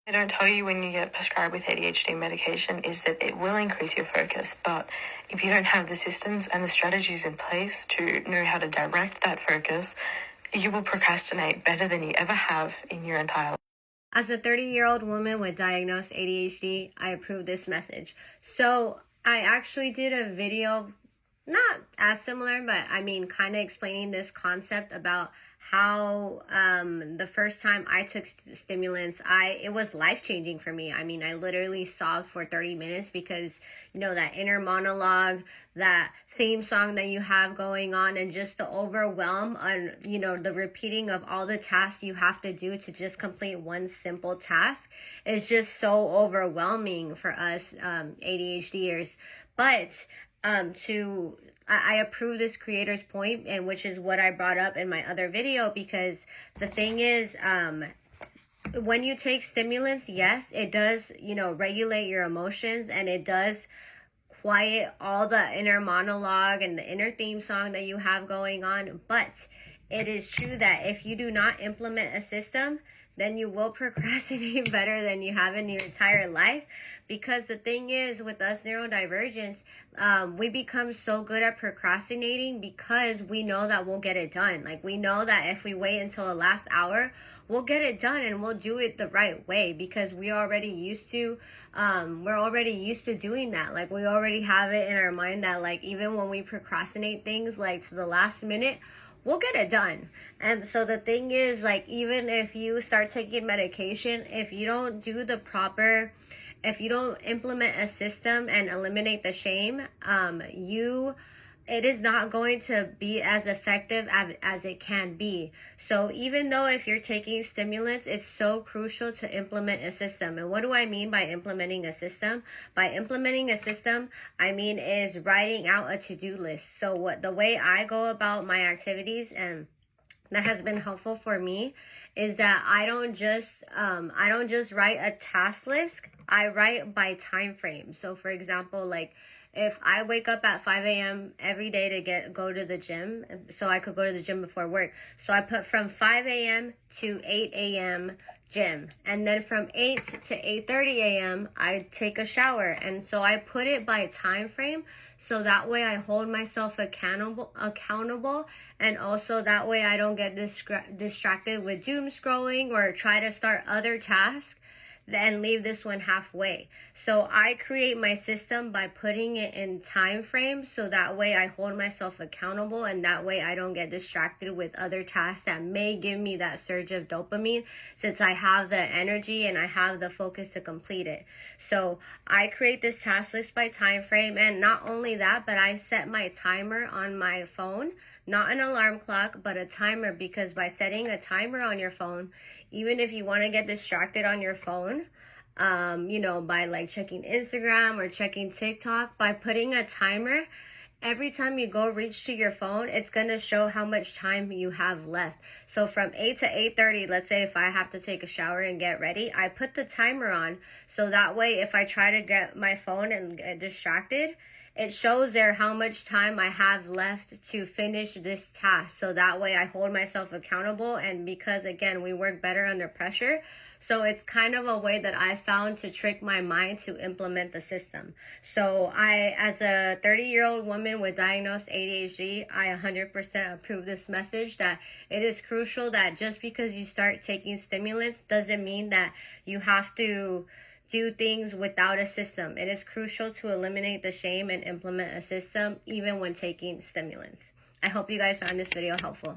They don't tell you when you get prescribed with ADHD medication is that it will increase your focus, but if you don't have the systems and the strategies in place to know how to direct that focus, you will procrastinate better than you ever have in your entire life. As a 30-year-old woman with diagnosed ADHD, I approve this message. So I actually did a video, not as similar, but I mean kind of explaining this concept about how the first time I took stimulants, it was life-changing for me. I mean, I literally sobbed for 30 minutes because, you know, that inner monologue, that theme song that you have going on, and just the overwhelm on, you know, the repeating of all the tasks you have to do to just complete one simple task is just so overwhelming for us ADHDers. But I approve this creator's point, and which is what I brought up in my other video, because the thing is, when you take stimulants, yes, it does, you know, regulate your emotions, and it does quiet all the inner monologue and the inner theme song that you have going on. But it is true that if you do not implement a system, then you will procrastinate better than you have in your entire life. Because the thing is, with us neurodivergents, we become so good at procrastinating because we know that we'll get it done. Like, we know that if we wait until the last hour, we'll get it done, and we'll do it the right way, because we're already used to doing that. Like, we already have it in our mind that, like, even when we procrastinate things like to the last minute, we'll get it done. And so the thing is, like, even if you start taking medication, if you don't implement a system and eliminate the shame, it is not going to be as effective as it can be. So even though if you're taking stimulants, it's so crucial to implement a system. And what do I mean by implementing a system? By implementing a system, I mean is writing out a to-do list. So the way I go about my activities, and that has been helpful for me, is that I don't just write a task list. I write by time frame. So for example, like, if I wake up at 5 a.m. every day to go to the gym, so I could go to the gym before work. So I put from 5 a.m. to 8 a.m. gym. And then from 8 to 8:30 a.m. I take a shower. And so I put it by time frame, so that way I hold myself accountable, and also that way I don't get distracted with doom scrolling or try to start other tasks and leave this one halfway. So I create my system by putting it in time frames, so that way I hold myself accountable, and that way I don't get distracted with other tasks that may give me that surge of dopamine, since I have the energy and I have the focus to complete it. So I create this task list by time frame, and not only that, but I set my timer on my phone, not an alarm clock, but a timer, because by setting a timer on your phone, even if you want to get distracted on your phone, you know, by like checking Instagram or checking TikTok, by putting a timer, every time you go reach to your phone, it's going to show how much time you have left. So from 8 to 8:30, let's say if I have to take a shower and get ready, I put the timer on, so that way if I try to get my phone and get distracted, it shows there how much time I have left to finish this task. So that way I hold myself accountable, and because again, we work better under pressure. So it's kind of a way that I found to trick my mind to implement the system. So as a 30-year-old woman with diagnosed ADHD, I 100% approve this message, that it is crucial that just because you start taking stimulants doesn't mean that you have to do things without a system. It is crucial to eliminate the shame and implement a system even when taking stimulants. I hope you guys found this video helpful.